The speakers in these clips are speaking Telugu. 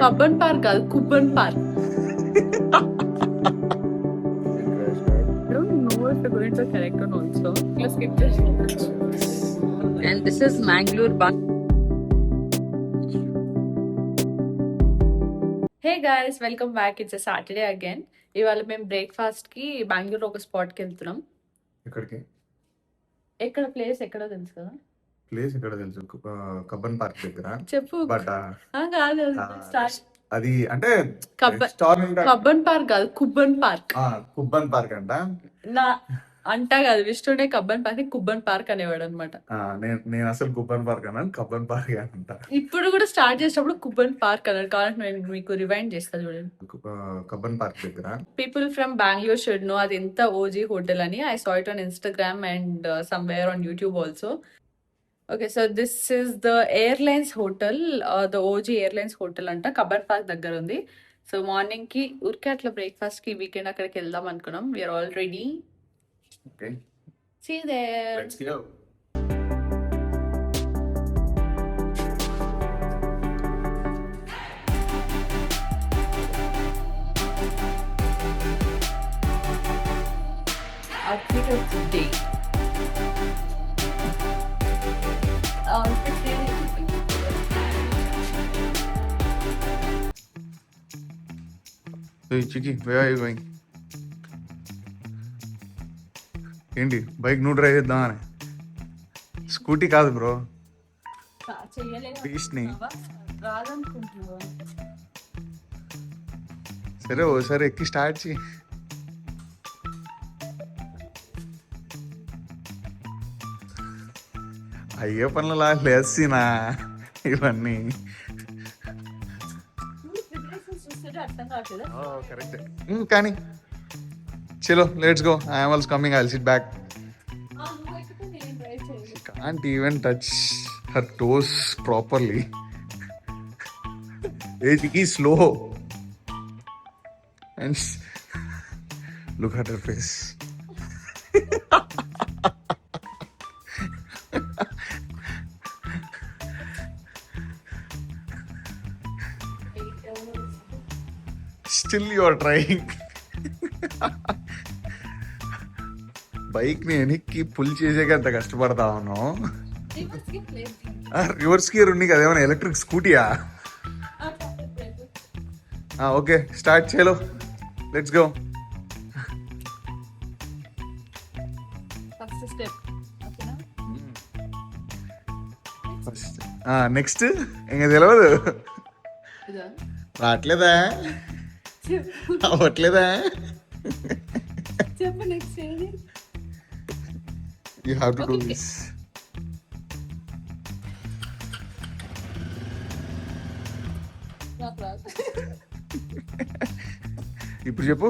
కబ్బన్ పార్క్ కాదు, కుబ్బన్ park. Correct one also. You skip this. And this is Mangalore bus. Hey guys, welcome back. It's a Saturday again. ఇవాళ మేము బ్రేక్ఫాస్ట్ కి బెంగళూరు ఒక స్పాట్ కి వెళ్తున్నాం. ఎక్కడికి? ఎక్కడ ప్లేస్ ఎక్కడో తెలుసు కదా? ప్లేస్ ఎక్కడ తెలుసు? కబ్బన్ పార్క్ దగ్గర. చెప్పు. బట్ కాదు స్టార్ట్. అది అంటే కబ్బన్ పార్క్ కాదు, కుబ్బన్ పార్క్. కుబ్బన్ పార్క్ అంట. నా అంటా కాదు, విష్ణునే కబ్బన్ పార్క్ కుబ్బన్ పార్క్ అనేవాడు అనమాట. నేను అసలు కుబ్బన్ పార్క్ అన్నాను, కబ్బన్ పార్క్ అంట. ఇప్పుడు కూడా స్టార్ట్ చేసినప్పుడు కుబ్బన్ పార్క్ అన్నాడు. కాబట్టి నేను మీకు రివైండ్ చేస్తాను చూడండి. కబ్బన్ పార్క్ దగ్గర. People from Bengaluru should know అది ఎంత ఓజీ హోటల్ అని. I saw it on Instagram and somewhere on YouTube also. Okay, so this is the airlines hotel, the OG airlines hotel అంట, కబ్బన్ పార్క్ దగ్గర ఉంది. సో మార్నింగ్ కి ఊరికే అట్లా బ్రేక్ఫాస్ట్ కి వీకెండ్ అక్కడికి వెళ్దాం అనుకున్నాం. We are all ready. Okay. See you there. Let's go. Outfit of the day. Outfit day. Hey Chiki, where are you going? ఏంటి బైక్ నువ్వు డ్రైవ్ చేద్దామని? స్కూటీ కాదు బ్రో, బీచ్ని. సరే ఓసారి ఎక్కి స్టార్ట్ చేయి. అయ్యే పనులు లేసినా ఇవన్నీ. కరెక్ట్, కానీ చలో let's go. I am also coming, I will SIT back. Can't even touch her toes properly. Hey, Chiki, slow. And look at her face. Still you are trying. Bike ని వెనక్కి పుల్ చేసేకి అంత కష్టపడతా ఉన్నావు. రివర్స్ గేర్ ఉంది కదా, ఏమైనా ఎలక్ట్రిక్ స్కూటీయా? ఓకే స్టార్ట్ చేయలో, లెట్స్ గో. నెక్స్ట్ ఇంకా తెలియదు. రావట్లేదా? అవ్వట్లేదా? చెప్పు next. You have to do this. ఇప్పుడు చెప్పు.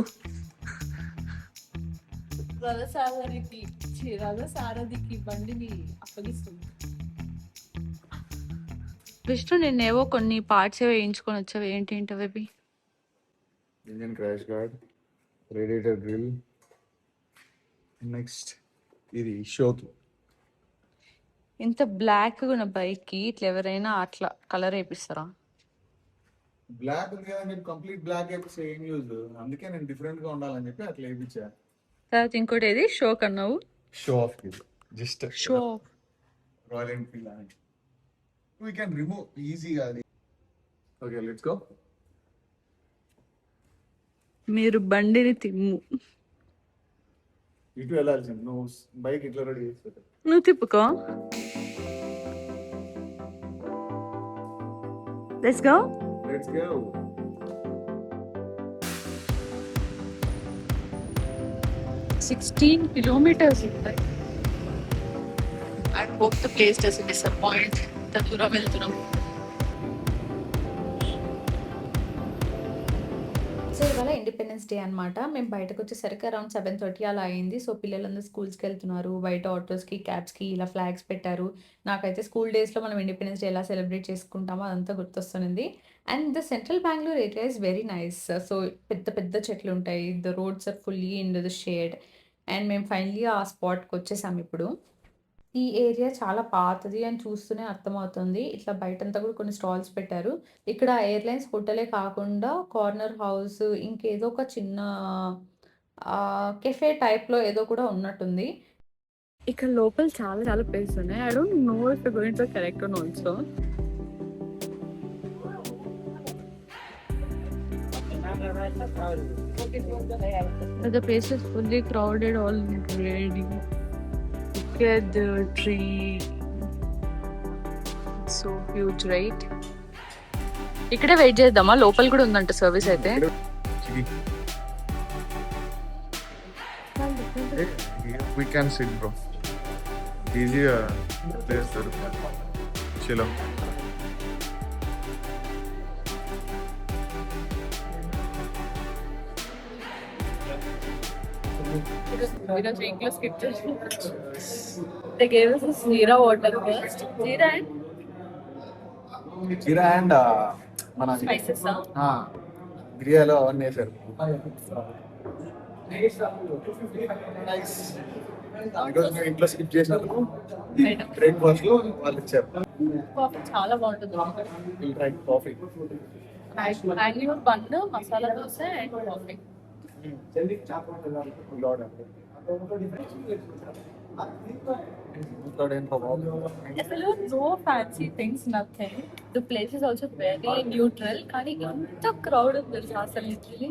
రథసారథికి బండిని అప్పగిస్తుంది. విష్ణు నిన్నేవో కొన్ని పార్ట్స్ వేయించుకొని వచ్చావు, ఏంటేంటవి అవి? Engine crash guard, radiator grill, next ఇది షోకి. ఇంత బ్లాక్ ఉన్న బైక్ కి ఇట్లా ఎవరైనా అట్లా కలర్ వేపిస్తారా? బ్లాక్ ఉంది కదా, నేను కంప్లీట్ బ్లాక్ వేపిస్తే ఏం యూజ్? అందుకే నేను డిఫరెంట్ గా ఉండాలని చెప్పి అట్లా వేయించా. తర్వాత ఇంకోటి ఏది షో కన్నావు? షో ఆఫ్ ఇది జస్ట్ షో రాయల్ ఎన్ఫీల్డ్ అని. వీ కెన్ రిమూవ్ ఈజీగా అది. Okay let's go. మీరు బండిని తిమ్ము. ఇటు వెళ్ళాల్సింది, నువ్వు బైక్ ఇట్లా రెడీ చేసి పెట్టు. నువ్వు తిప్పుకో. Let's go. Let's go. $16 kilometers. I hope the place doesn't disappoint. ఇంత దూరం వెళ్తున్నాం. సో ఇవాళ ఇండిపెండెన్స్ డే అనమాట. మేము బయటకు వచ్చేసరికి అరౌండ్ 7:30 అలా అయింది. సో పిల్లలందరూ స్కూల్స్కి వెళ్తున్నారు. బయట ఆటోస్కి, క్యాబ్స్కి ఇలా ఫ్లాగ్స్ పెట్టారు. నాకైతే స్కూల్ డేస్లో మనం ఇండిపెండెన్స్ డే ఎలా సెలబ్రేట్ చేసుకుంటామో అదంతా గుర్తొస్తుంది. And the central Bengaluru area is very nice. So పెద్ద పెద్ద చెట్లు ఉంటాయి. The roads are fully in the shade. And మేము ఫైనలీ ఆ స్పాట్కి వచ్చేసాము ఇప్పుడు. ఈ ఏరియా చాలా పాతది అని చూస్తూనే అర్థమవుతుంది. ఇట్లా బయటంతా కూడా కొన్ని స్టాల్స్ పెట్టారు. ఇక్కడ ఎయిర్‌లైన్స్ హోటలే కాకుండా కార్నర్ హౌస్ ఇంకేదో ఒక చిన్న కెఫే టైప్‌లో ఏదో కూడా ఉన్నట్టుంది. ఇక్కడ లోపల చాలా చాలా ప్లేసెస్ ఉన్నాయి. I don't know if you going to correct one also. The place is fully crowded already. Look at the tree. So huge, right? ఇక్కడే వెయిట్ చేద్దామా? లోపల కూడా ఉందంట సర్వీస్ అయితే. We can sit, bro. Easy place, sir. Chilo. ఈరోజు ఇంట్లో స్కిప్ చేసి they gave us this jeera water first. Jeera and మన స్పైసెస్ బిర్యానీలో అవన్నీ వేసారు. ఈరోజు మేము ఇంట్లో స్కిప్ చేసినందుకు బ్రేక్ఫాస్ట్ లో వాళ్ళు ఇచ్చారు. కాఫీ చాలా బాగుంటుంది. Coffee mango bun, masala dosa and coffee. అసలు no fancy things, nothing. The place is also very neutral. కానీ ఎంత క్రౌడ్ ఉంది తెలుసా అసలు. Literally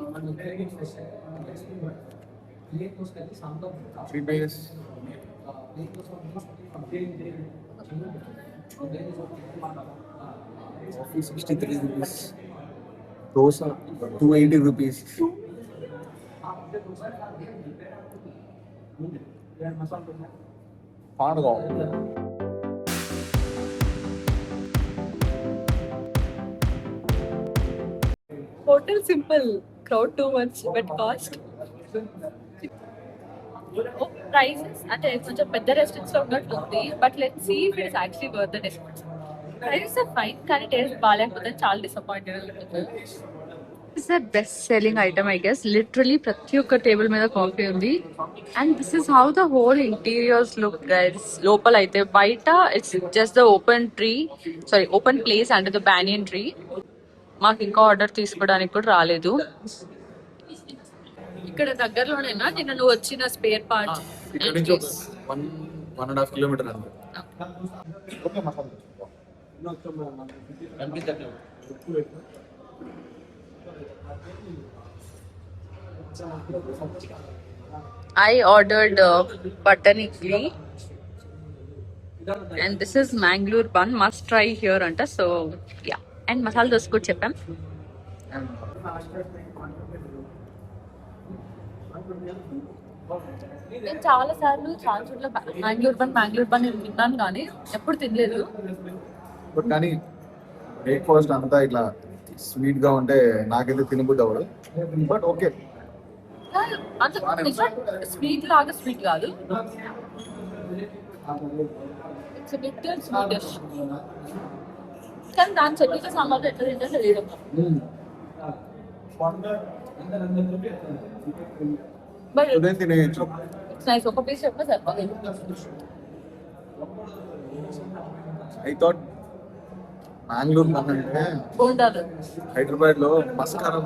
coffee 63 rupees, dosa 280 rupees. Panagam hotel simple, crowd too much, but cost prices అంటే కొంచెం పెద్ద రెస్టారెంట్స్ లో ఉన్నట్టు ఉంది. But let see if it's actually worth it. Prices are fine, కానీ టేస్ట్ బాగాలేకపోతే చాలా డిసప్పాయింటెడ్ ఉంటుంది. It's the best selling item I guess. Literally ప్రతి ఒక్క టేబుల్ మీద కాఫీ ఉంది. And this is how the whole interiors look guys. లోపల అయితే, బయట it's just the open tree, sorry open place under the banyan tree. మాకు ఇంకా ఆర్డర్ తీసుకోవడానికి కూడా రాలేదు. ఇక్కడ దగ్గరలోనేనా నిన్న నువ్వు వచ్చిన స్పేర్ పార్ట్? ఇక్కడ నుంచి ఒక 1.5 కిలోమీటర్ అంతే. I ordered button idli and this is Mangalore bun, must try here anta. So yeah, and masala dosa kuda cheppam. నేను చాలా సార్లు చాలా చోట్ల మ్యాంగ్లూర్ బన్ విన్నాను కానీ ఎప్పుడు తినలేదు. బట్ కానీ బ్రేక్ఫాస్ట్ అంతా ఇట్లా స్వీట్ గా ఉంటే నాకైతే తినబుద్ధి అవ్వదు. బట్ ఓకే, అంత స్వీట్ లాగా స్వీట్ కాదు. ఇట్స్ బిట్ స్వీటిష్, కానీ దాని చట్నీతో సాంబార్ ఎట్లా తింటే తెలియదు. బట్ తినేయచ్చు. It's nice. ఒక పీస్ చెప్పినా సరిపోతుంది. ఐ థాట్ మ్యాంగ్లూర్ బన్ అంటే బోండాలు హైదరాబాద్ లో మస్కారా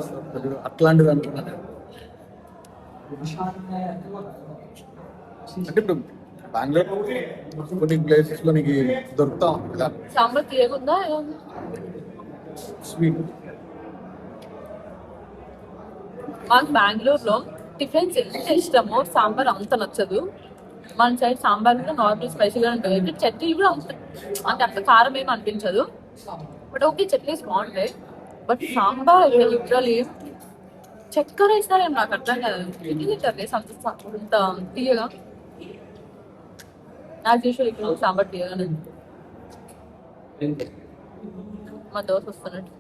అట్లాంటిది అనుకున్నాను. అంటే ఇప్పుడు బెంగళూరు కొన్ని ప్లేసెస్ లో నీకు దొరుకుతా కదా సాంబార్ తీయకుండా స్వీట్. మాకు బెంగళూరులో టిఫిన్స్ ఎంత ఇష్టమో సాంబార్ అంత నచ్చదు. మన సైడ్ సాంబార్ కూడా నార్మల్ స్పైసీగా ఉంటుంది. చట్నీ కూడా అంటే అంత కారం ఏమి అనిపించదు. బట్ ఓకే, చట్నీస్ బాగుంటాయి. బట్ సాంబార్ లిటరలీ చక్కెర వేసినారేం నాకు అర్థం కాదు. అంత తీయగా. యాజ్ యూజువల్ ఇక్కడ సాంబార్ తీయగానే. మా దోశ వస్తున్నట్టు.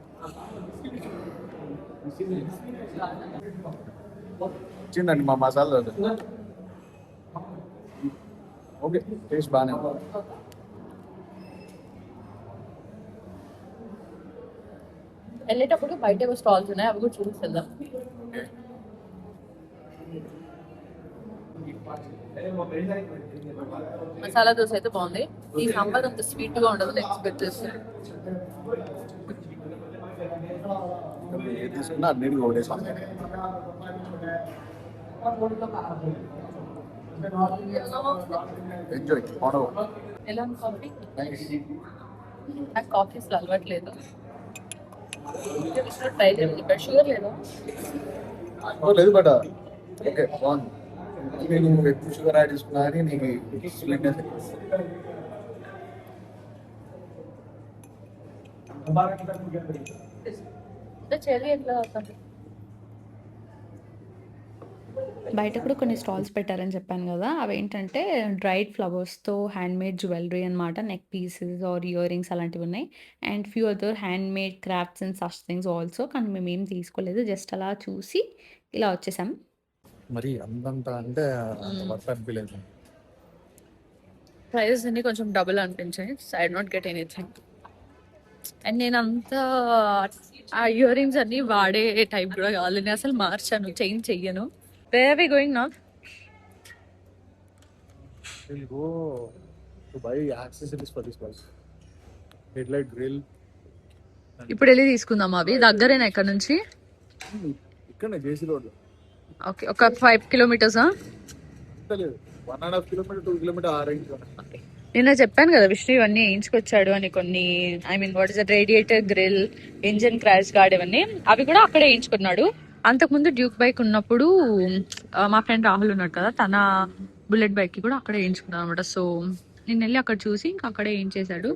వచ్చిందండి మా మసాలా దోశ. ఓకే, టేస్ట్ బాగానే ఉంది. వెళ్ళేటప్పుడు బయట ఏవో స్టాల్స్ ఉన్నాయి, అవి కూడా చూపిస్తుందా? మసాలా దోశ అయితే బాగుంది. ఈ సాంబార్ అంత స్వీట్ గా ఉండదు ఎక్స్పెక్ట్ చేస్తాను. ఏది తీసుకున్నా అన్నిటికీ ఒకటే సాంబార్. ఎంజాయ్ ఎలా కాఫీ? నాకు కాఫీ అసలు అలవాట్లేదు. ట్రై చేయాలి. షుగర్ లేదా? లేదు బట్ ఓకే బాగుంది. నేను ఎక్కువ షుగర్ యాడ్ చేసుకున్నా కానీ నీకు స్వీట్నెస్ చెల్లి ఎట్లా బయట కూడా కొన్ని స్టాల్స్ పెట్టారని చెప్పాను కదా, అవి ఏంటంటే డ్రైడ్ ఫ్లవర్స్తో హ్యాండ్మేడ్ జ్యువెలరీ అనమాట. Neck pieces or earrings అలాంటివి ఉన్నాయి. And few other handmade crafts and such things also. కానీ మేము ఏం తీసుకోలేదు, జస్ట్ అలా చూసి ఇలా వచ్చేసాం. మరి అంతంత అంటే వర్త్ అనిపించలేదు. ప్రైజెస్ అన్ని కొంచెం డబుల్ అనిపించాయి. I not get anything. And నేను అంతా ఆ ఇయర్ రింగ్స్ అన్ని వాడే టైప్ కూడా కావాలి. నేను అసలు మార్చాను, చేంజ్ చెయ్యను. Where are we going now? We'll go to buy accessories for this place. Headlight grill. ఇప్పుడు వెళ్ళి తీసుకుందాం. అవి దగ్గరేనా ఇక్కడ నుంచి? ఇక్కడ జేసీ రోడ్. ఓకే, ఒక 5 కిలోమీటర్స్. లేదు 1.5 కిలోమీటర్ 2 కిలోమీటర్ ఆ రేంజ్. నిన్న చెప్పాను కదా విష్ణు ఇవన్నీ వేయించుకొచ్చాడు అని. కొన్ని I mean what is radiator grill, engine crash guard, ఇవన్నీ అవి కూడా అక్కడే వేయించుకున్నాడు. అంతకుముందు డ్యూక్ బైక్ ఉన్నప్పుడు మా ఫ్రెండ్ రాహుల్ ఉన్నాడు కదా, తన బుల్లెట్ బైక్ కి కూడా అక్కడే వేయించుకున్నాను అనమాట. సో నేను వెళ్ళి అక్కడ చూసి ఇంకా అక్కడే వేయించేశాడు.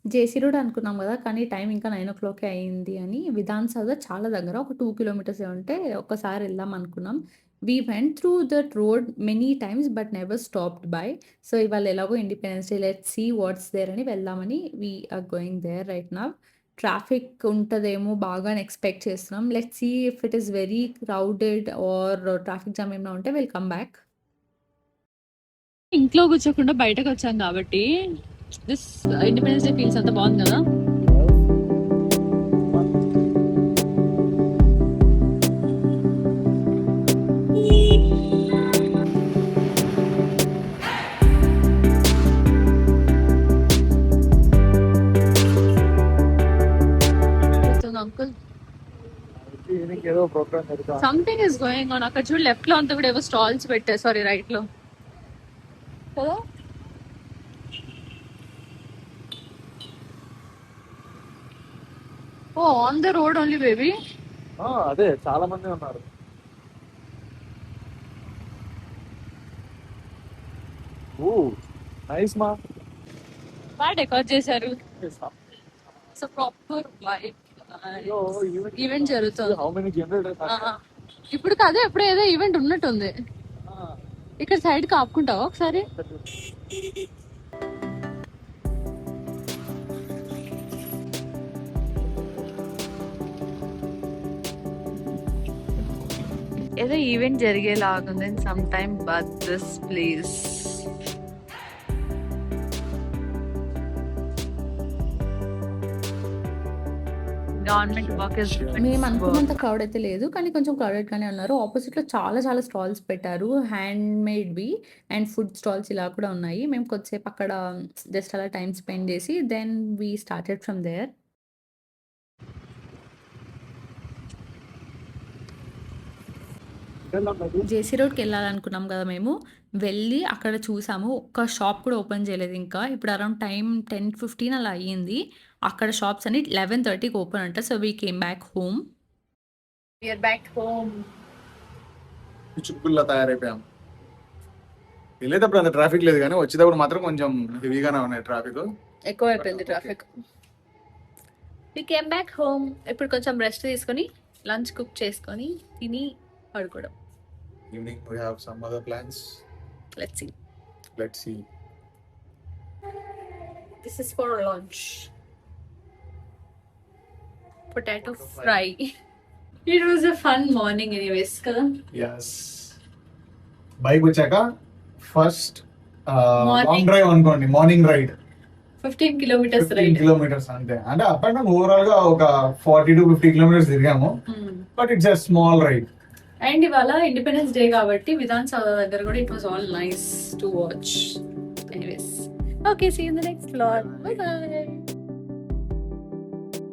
జేసీ రోడ్ అనుకున్నాం కదా, కానీ టైం ఇంకా 9 o'clock అయింది అని. విధాన్ సాగర్ చాలా దగ్గర, ఒక 2 kilometers ఉంటే ఒక్కసారి వెళ్దాం అనుకున్నాం. We went through that road many times but never stopped by. So ఇవాళ ఎలాగో Independence Day, let's see what's there అని వెళ్దామని we are going there right now. Traffic ఉంటుందేమో బాగా అని ఎక్స్పెక్ట్ చేస్తున్నాం. Let's see if it is very crowded or traffic jam ఏమైనా ఉంటే విల్ కమ్ బ్యాక్. ఇంట్లో కూర్చోకుండా బయటకు వచ్చాం కాబట్టి దిస్ ఇండిపెండెన్స్ డే ఫీల్స్ అంతా బాగుంది కదా. అంకుల్ ఏదో ప్రోగ్రామ్ జరుగుతా. Something is going on. అక్కడ చూడు లెఫ్ట్ లో అంతా కూడా ఏవో స్టాల్స్ పెట్టారు. సారీ రైట్ లో కదా. Oh on the road only baby. అదే చాలా మంది ఉన్నారు. ఓ నైస్ మా. బాగా డెకరేట్ చేశారు. So proper vibe. ఈవెంట్ జరుగుతుంది. How many generators? ఇప్పుడు కాదు, ఎప్పుడో ఏదో ఈవెంట్ ఉన్నట్టుంది. ఇక్కడ సైడ్ కి ఆపుకుంటావా ఒకసారి? ఏదో ఈవెంట్ జరిగేలాగుంది some time but this place. Government workers. మేము అనుకున్నంత క్రౌడ్ అయితే లేదు, కానీ కొంచెం క్రౌడెడ్ గానే ఉన్నారు. ఆపోజిట్ లో చాలా చాలా స్టాల్స్ పెట్టారు, హ్యాండ్ మేడ్ వి అండ్ ఫుడ్ స్టాల్స్ ఇలా కూడా ఉన్నాయి. మేము కొద్దిసేపు అక్కడ జస్ట్ అలా టైం స్పెండ్ చేసి then we started from there. JC రోడ్కి వెళ్ళాలనుకున్నాం కదా మేము. వెళ్ళి అక్కడ చూసాము, ఒక్క షాప్ కూడా ఓపెన్ చేయలేదు ఇంకా. ఇప్పుడు అరౌండ్ టైం 10:15 అలా అయ్యింది. అక్కడ షాప్స్ అన్ని 11:30కి ఓపెన్ అంట. So we came back home. We are back home. చుక్కుల్లా తయారైపోయాం. వెళ్ళేటప్పుడు అంత ట్రాఫిక్ లేదు, కానీ వచ్చేటప్పుడు మాత్రం కొంచెం హెవీగానే ఉన్నాయి ట్రాఫిక్. ఎక్కువ అయిపోయింది traffic. We came back home. ఇప్పుడు కొంచెం రెస్ట్ తీసుకొని లంచ్ కుక్ చేసుకొని తిని పడుకోవడం. Evening we have some other plans. Let's see. Let's see. This is for lunch. Potato fry. It was a fun morning anyways, kada? Yes. Bike వచ్చాక ఫస్ట్ Morning. లాంగ్ డ్రైవ్ అనుకోండి, morning ride 15 kilometers 15 ride. kilometers అంతే. అంటే అప్ అండ్ డౌన్ ఓవరాల్ గా ఒక 40 to 50 kilometers తిరిగాము. But it's a small ride. And ఇవాళ ఇండిపెండెన్స్ డే కాబట్టి విధాన్ సౌధ దగ్గర కూడా it was all nice to watch. Anyways, okay, see in the next vlog. Bye by.